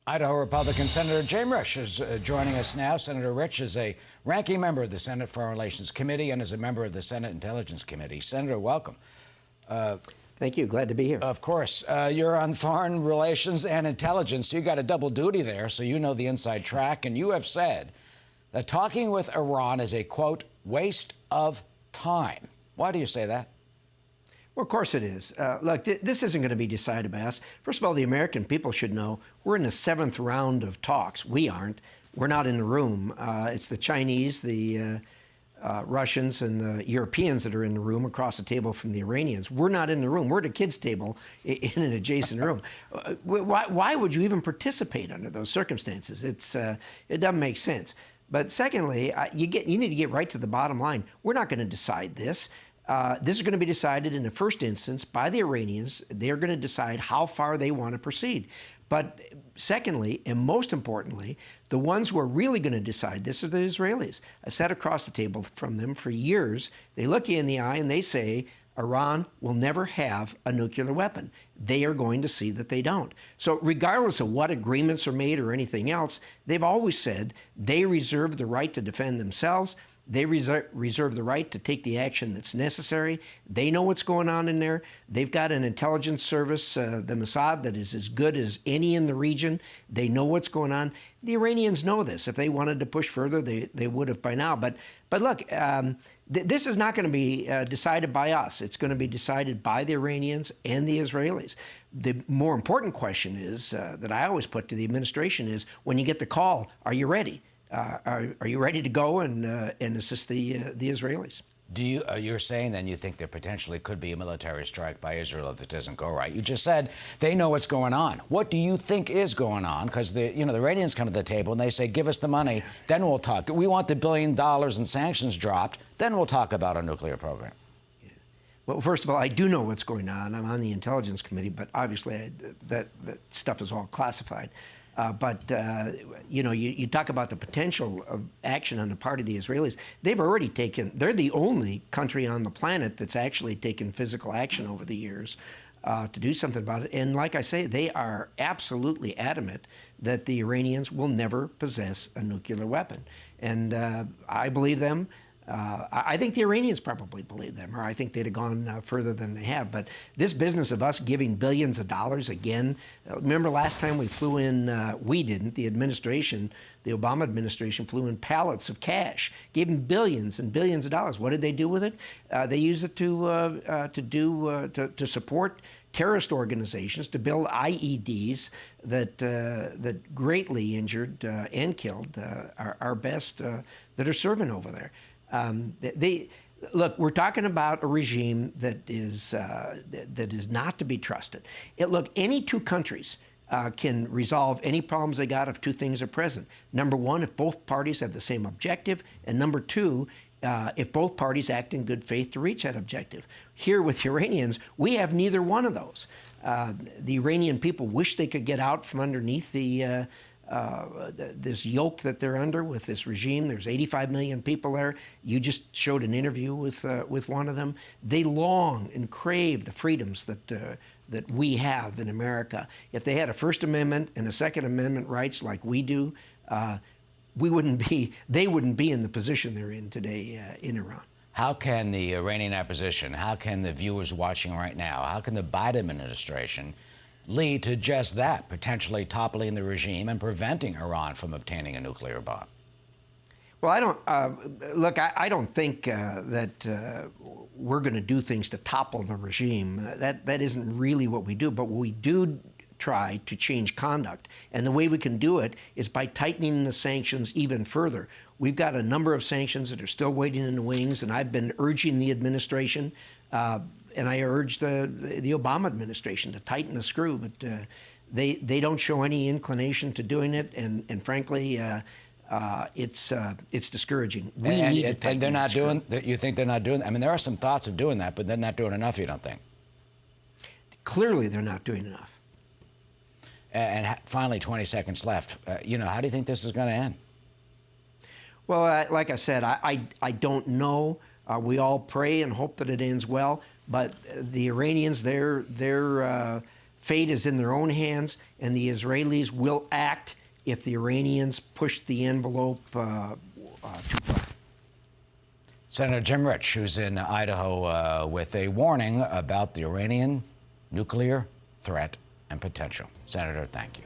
Idaho Republican Senator Jim Risch is joining us now. Senator Risch is a ranking member of the Senate Foreign Relations Committee and is a member of the Senate Intelligence Committee. Senator, welcome. Thank you. Glad to be here. Of course. You're on foreign relations and intelligence. You got a double duty there, so you know the inside track. And you have said that talking with Iran is a, quote, waste of time. Why do you say that? Well, of course it is. Look, this isn't going to be decided by us. First of all, the American people should know we're in the 7th round of talks. We aren't. We're not in the room. It's the Chinese, the Russians, and the Europeans that are in the room across the table from the Iranians. We're not in the room. We're at a kids' table in an adjacent room. Why would you even participate under those circumstances? It doesn't make sense. But secondly, you need to get right to the bottom line. We're not going to decide this. This is going to be decided in the first instance by the Iranians. They're going to decide how far they want to proceed. But secondly, and most importantly, the ones who are really going to decide this are the Israelis. I've sat across the table from them for years. They look you in the eye and they say, Iran will never have a nuclear weapon. They are going to see that they don't. So regardless of what agreements are made or anything else, they've always said they reserve the right to defend themselves. They reserve the right to take the action that's necessary. They know what's going on in there. They've got an intelligence service, the Mossad, that is as good as any in the region. They know what's going on. The Iranians know this. If they wanted to push further, they would have by now. But look, this is not going to be decided by us. It's going to be decided by the Iranians and the Israelis. The more important question is that I always put to the administration is, when you get the call, are you ready? Are you ready to go and assist the Israelis? You're saying then you think there potentially could be a military strike by Israel if it doesn't go right? You just said they know what's going on. What do you think is going on? Because the Iranians come to the table and they say, give us the money, then we'll talk. We want the $1 billion in sanctions dropped, then we'll talk about a nuclear program. Yeah. Well, first of all, I do know what's going on. I'm on the Intelligence Committee, but obviously that stuff is all classified. You talk about the potential of action on the part of the Israelis. They've already they're the only country on the planet that's actually taken physical action over the years to do something about it. And like I say, they are absolutely adamant that the Iranians will never possess a nuclear weapon. And I believe them. I think the Iranians probably believe them, or I think they'd have gone further than they have. But this business of us giving billions of dollars again, remember last time we flew in, we didn't, the administration, the Obama administration flew in pallets of cash, gave them billions and billions of dollars. What did they do with it? They used it to support terrorist organizations, to build IEDs that greatly injured and killed our best that are serving over there. Look, we're talking about a regime that is not to be trusted. Look, any two countries can resolve any problems they got if two things are present. Number one, if both parties have the same objective, and number two, if both parties act in good faith to reach that objective. Here with the Iranians, we have neither one of those. The Iranian people wish they could get out from underneath this yoke that they're under with this regime. There's 85 million people there. You just showed an interview with one of them. They long and crave the freedoms that we have in America. If they had a First Amendment and a Second Amendment rights like we do, they wouldn't be in the position they're in today in Iran. How can the Iranian opposition, how can the viewers watching right now, how can the Biden administration lead to just that, potentially toppling the regime and preventing Iran from obtaining a nuclear bomb? Well, I don't think that we're going to do things to topple the regime. That isn't really what we do. But we do try to change conduct. And the way we can do it is by tightening the sanctions even further. We've got a number of sanctions that are still waiting in the wings, and I've been urging the administration, and I urge the Obama administration to tighten the screw, but they don't show any inclination to doing it, and frankly, it's discouraging. We need to tighten and they're not that screw. doing. You think they're not doing? I mean, there are some thoughts of doing that, but they're not doing enough. You don't think? Clearly, they're not doing enough. And finally, 20 seconds left. How do you think this is going to end? Well, like I said, I don't know. We all pray and hope that it ends well. But the Iranians, they're fate is in their own hands, and the Israelis will act if the Iranians push the envelope too far. Senator Jim Risch, who's in Idaho, with a warning about the Iranian nuclear threat and potential. Senator, thank you.